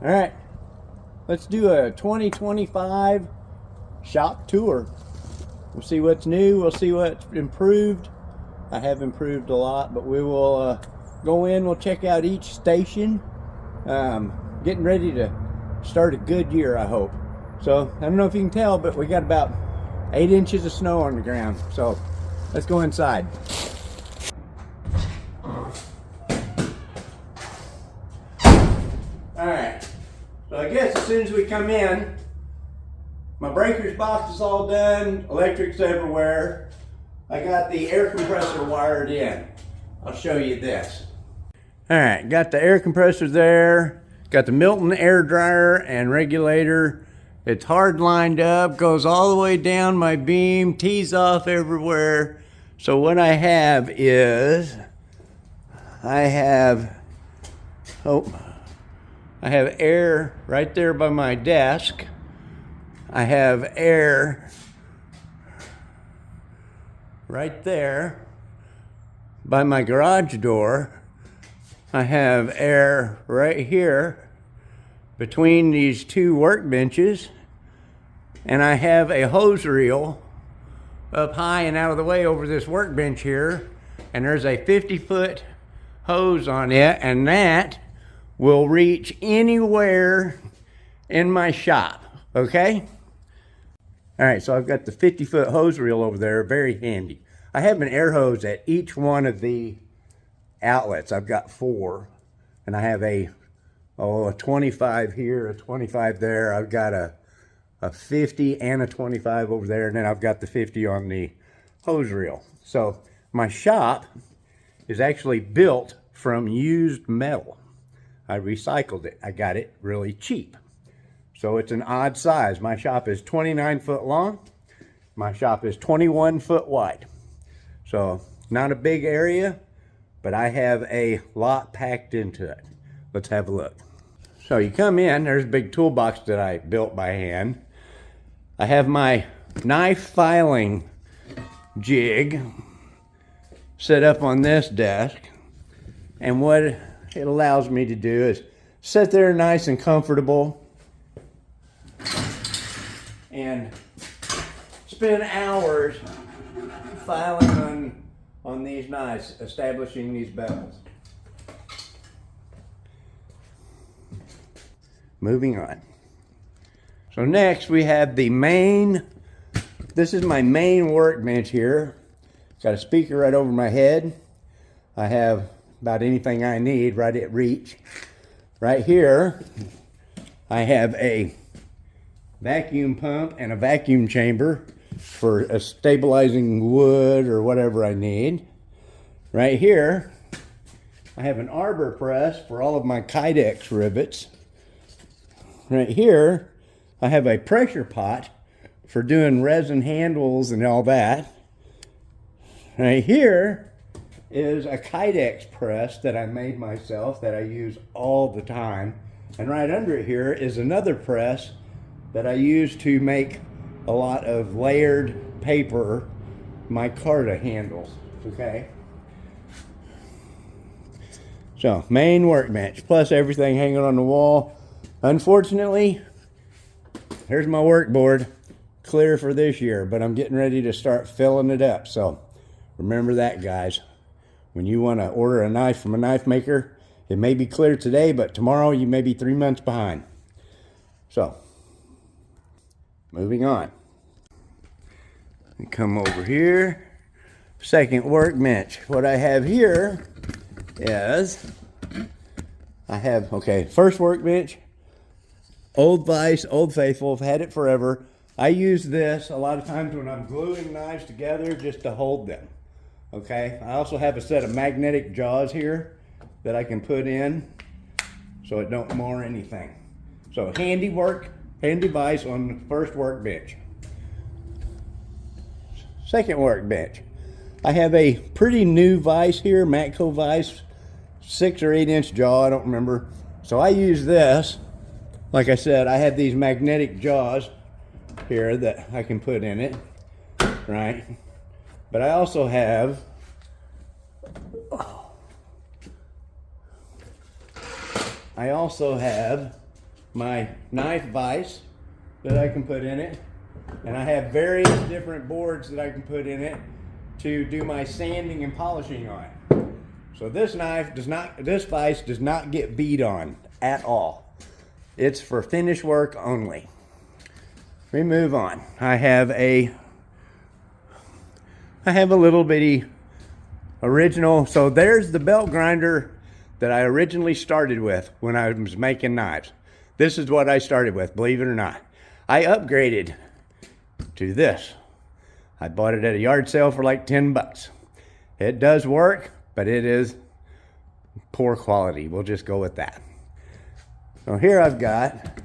All right, let's do a 2025 shop tour. We'll see what's new, we'll see what's improved. I have improved a lot, but we will go in, we'll check out each station. Getting ready to start a good year, I hope. So, I don't know if you can tell, but we got about 8 inches of snow on the ground. So, let's go inside. Alright, so I guess as soon as we come in, my breaker's box is all done, electric's everywhere. I got the air compressor wired in. I'll show you this. Alright, got the air compressor there, got the Milton air dryer and regulator. It's hard lined up, goes all the way down my beam, tees off everywhere. So what I have is, I have air right there by my desk. I have air right there by my garage door. I have air right here between these two workbenches. And I have a hose reel up high and out of the way over this workbench here. And there's a 50-foot hose on it, and that will reach anywhere in my shop, okay? All right, so I've got the 50-foot hose reel over there, very handy. I have an air hose at each one of the outlets. I've got 4, and I have a 25 here, a 25 there. I've got a 50 and a 25 over there, and then I've got the 50 on the hose reel. So my shop is actually built from used metal. I recycled it. I got it really cheap. So it's an odd size. My shop is 29 foot long. My shop is 21 foot wide. So not a big area, but I have a lot packed into it. Let's have a look. So you come in, there's a big toolbox that I built by hand. I have my knife filing jig set up on this desk. And what it allows me to do is sit there nice and comfortable and spend hours filing on these knives, establishing these bezels. Moving on. So next we have the main, this is my main workbench here. Got a speaker right over my head. I have about anything I need right at reach. Right here, I have a vacuum pump and a vacuum chamber for stabilizing wood or whatever I need. Right here, I have an arbor press for all of my Kydex rivets. Right here, I have a pressure pot for doing resin handles and all that. Right here is a Kydex press that I made myself that I use all the time. And right under it here is another press that I use to make a lot of layered paper micarta handles, okay? So, main workbench, plus everything hanging on the wall. Unfortunately, here's my work board, clear for this year, but I'm getting ready to start filling it up. So, remember that, guys. When you want to order a knife from a knife maker, it may be clear today, but tomorrow you may be 3 months behind. So, moving on. We come over here. Second workbench. What I have here is, first workbench, old vise, old faithful, I've had it forever. I use this a lot of times when I'm gluing knives together just to hold them. Okay, I also have a set of magnetic jaws here that I can put in so it don't mar anything. So handy vise on the first workbench. Second workbench. I have a pretty new vise here, Matco vise, 6 or 8 inch jaw, I don't remember. So I use this. Like I said, I have these magnetic jaws here that I can put in it, right? But I also have my knife vise that I can put in it. And I have various different boards that I can put in it to do my sanding and polishing on. So this vise does not get beat on at all. It's for finish work only. We move on. I have a little bitty original. So there's the belt grinder that I originally started with when I was making knives. This is what I started with, believe it or not. I upgraded to this. I bought it at a yard sale for like 10 bucks. It does work, but it is poor quality. We'll just go with that. So here I've got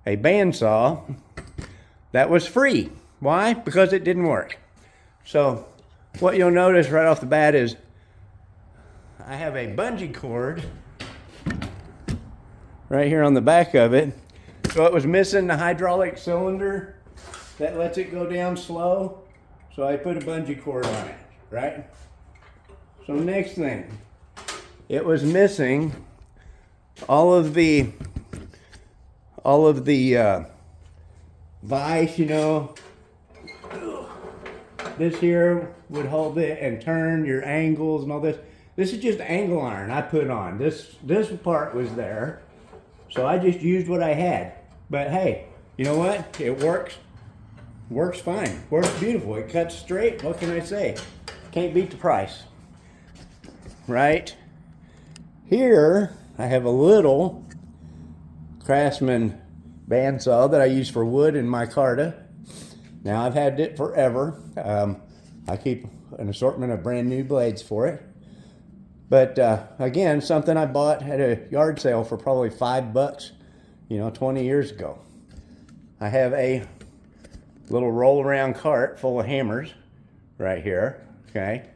a bandsaw that was free. Why? Because it didn't work. So what you'll notice right off the bat is I have a bungee cord right here on the back of it. So it was missing the hydraulic cylinder that lets it go down slow. So I put a bungee cord on it, right? So next thing, it was missing all of the vise, you know. This here would hold it and turn your angles and all this. This is just angle iron I put on. This part was there. So I just used what I had. But hey, you know what? It works. Works fine. Works beautiful. It cuts straight. What can I say? Can't beat the price. Right? Here, I have a little Craftsman bandsaw that I use for wood in micarta. Now, I've had it forever. I keep an assortment of brand new blades for it. But again, something I bought at a yard sale for probably 5 bucks, 20 years ago. I have a little roll around cart full of hammers right here, okay?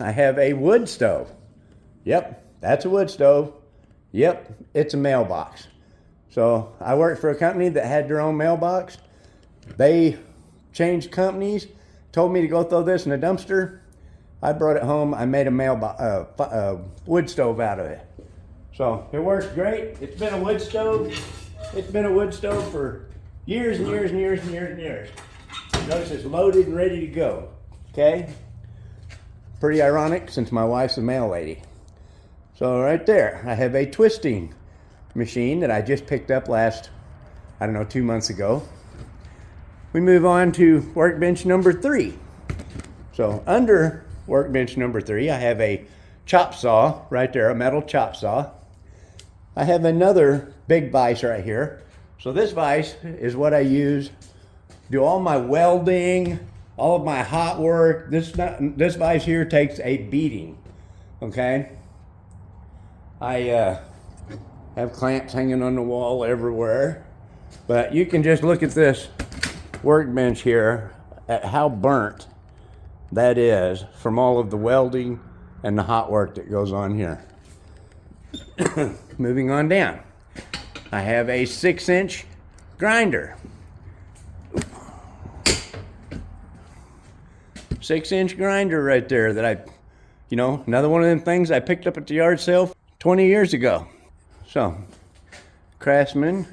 I have a wood stove. Yep, that's a wood stove. Yep, it's a mailbox. So I worked for a company that had their own mailbox. They changed companies, told me to go throw this in a dumpster. I brought it home. I made a wood stove out of it. So it works great. It's been a wood stove. It's been a wood stove for years and years and years and years and years. Notice it's loaded and ready to go. Okay? Pretty ironic since my wife's a mail lady. So right there, I have a twisting machine that I just picked up 2 months ago. We move on to workbench number 3. So under workbench number 3, I have a chop saw right there, a metal chop saw. I have another big vise right here. So this vise is what I use to do all my welding, all of my hot work. This vise here takes a beating, okay? I have clamps hanging on the wall everywhere, but you can just look at this workbench here at how burnt that is from all of the welding and the hot work that goes on here. Moving on down, I have a 6-inch grinder. 6-inch grinder right there that another one of them things I picked up at the yard sale 20 years ago. So, Craftsman,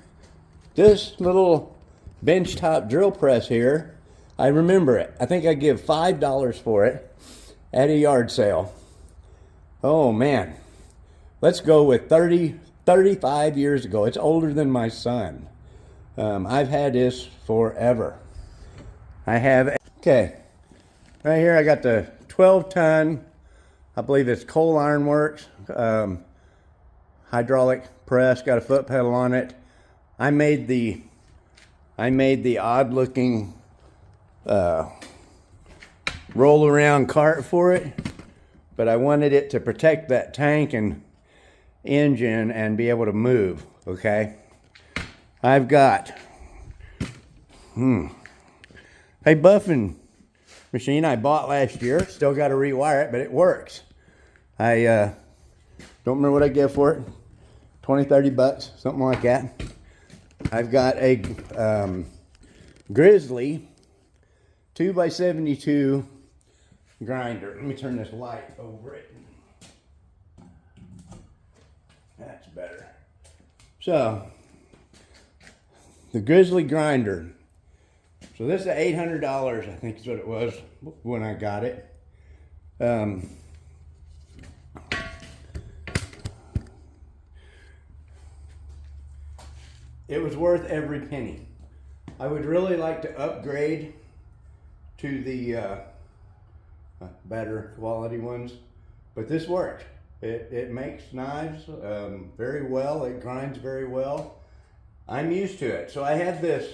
this little benchtop drill press here, I remember it. I think I give $5 for it at a yard sale. Oh man, let's go with 35 years ago. It's older than my son. I've had this forever. Okay, right here I got the 12-ton, I believe it's Coal Iron Works, hydraulic press, got a foot pedal on it. I made the odd looking roll around cart for it, but I wanted it to protect that tank and engine and be able to move, okay? I've got a buffing machine I bought last year. Still got to rewire it, but it works. I don't remember what I get for it. 20, 30 bucks, something like that. I've got a Grizzly 2x72 grinder. Let me turn this light over it. That's better. So, the Grizzly Grinder. So this is $800, I think is what it was when I got it. It was worth every penny. I would really like to upgrade to the better quality ones, but this worked. It makes knives very well. It grinds very well. I'm used to it. So I have this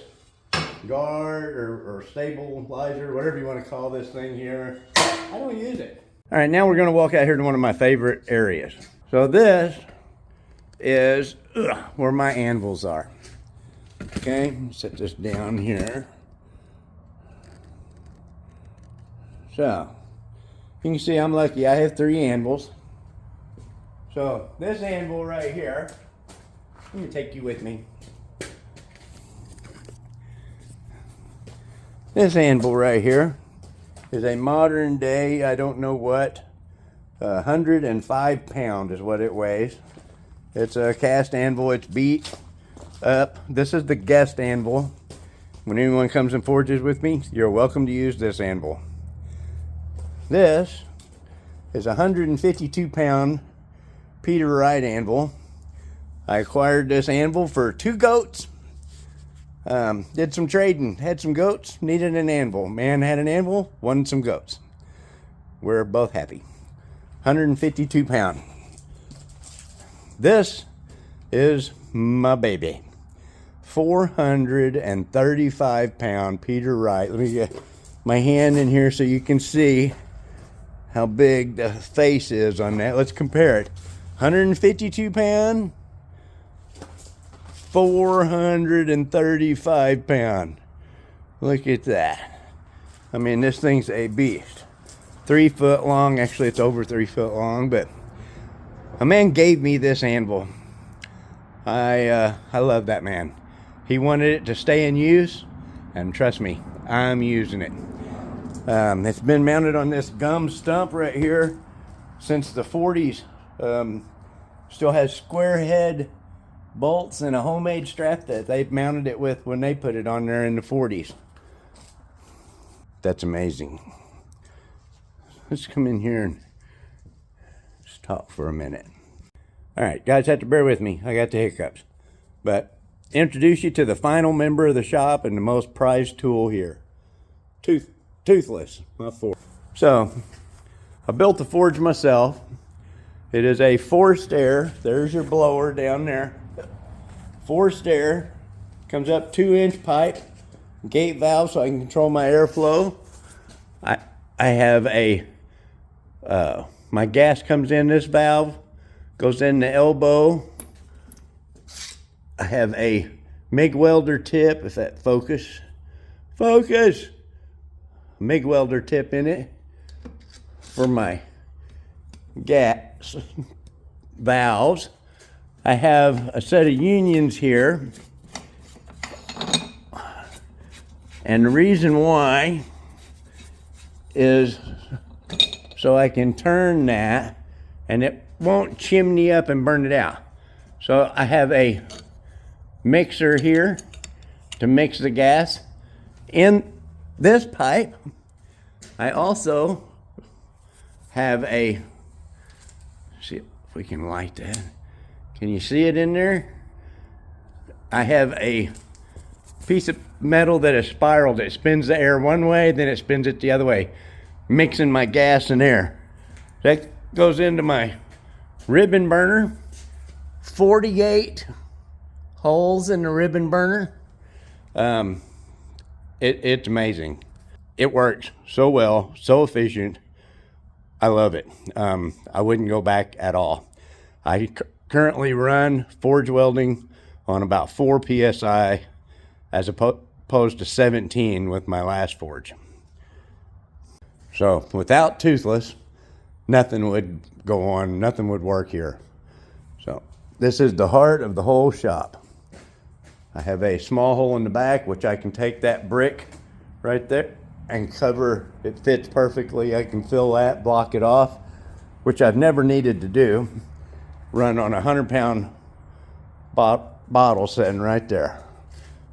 guard or stabilizer, whatever you want to call this thing here. I don't use it. All right, now we're going to walk out here to one of my favorite areas. So this is where my anvils are. Okay, set this down here. So you can see I'm lucky. I have 3 anvils. So this anvil right here, let me take you with me. This anvil right here is a modern day, I don't know what, 105 pound is what it weighs. It's a cast anvil. It's beat up. This is the guest anvil. When anyone comes and forges with me, you're welcome to use this anvil. This is a 152 pound Peter Wright anvil. I acquired this anvil for 2 goats. Did some trading, had some goats, needed an anvil. Man had an anvil, wanted some goats. We're both happy. 152 pound. This is my baby. 435 pound Peter Wright. Let me get my hand in here so you can see how big the face is on that. Let's compare it. 152 pound, 435 pound. Look at that. I mean, this thing's a beast. 3 foot long. Actually, it's over 3 foot long, but a man gave me this anvil. I love that man. He wanted it to stay in use, and trust me, I'm using it. It's been mounted on this gum stump right here since the 40s. Still has square head bolts and a homemade strap that they mounted it with when they put it on there in the 40s. That's amazing. Let's come in here and just talk for a minute. All right, guys, have to bear with me. I got the hiccups. But introduce you to the final member of the shop and the most prized tool here. Toothless, my forge. So, I built the forge myself. It is a forced air. There's your blower down there. Forced air. Comes up 2-inch pipe. Gate valve so I can control my airflow. I have a, my gas comes in this valve. Goes in the elbow. I have a MIG welder tip, if that focus. MIG welder tip in it for my gas valves. I have a set of unions here. And the reason why is so I can turn that and it won't chimney up and burn it out. So I have a mixer here to mix the gas. In this pipe, I also have a, see if we can light that. Can you see it in there? I have a piece of metal that is spiraled. It spins the air one way, then it spins it the other way, mixing my gas and air. That goes into my ribbon burner. 48 holes in the ribbon burner. It's amazing. It works so well, so efficient. I love it. I wouldn't go back at all. I currently run forge welding on about 4 PSI as opposed to 17 with my last forge. So without Toothless, nothing would go on, nothing would work here. So this is the heart of the whole shop. I have a small hole in the back, which I can take that brick right there and cover. It fits perfectly. I can fill that, block it off, which I've never needed to do. Run on a 100-pound bottle sitting right there.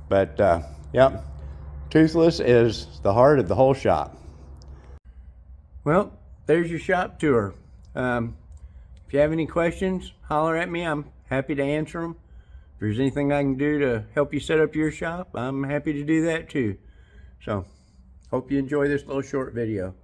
But yep, Toothless is the heart of the whole shop. Well, there's your shop tour. If you have any questions, holler at me. I'm happy to answer them. If there's anything I can do to help you set up your shop, I'm happy to do that too. So, hope you enjoy this little short video.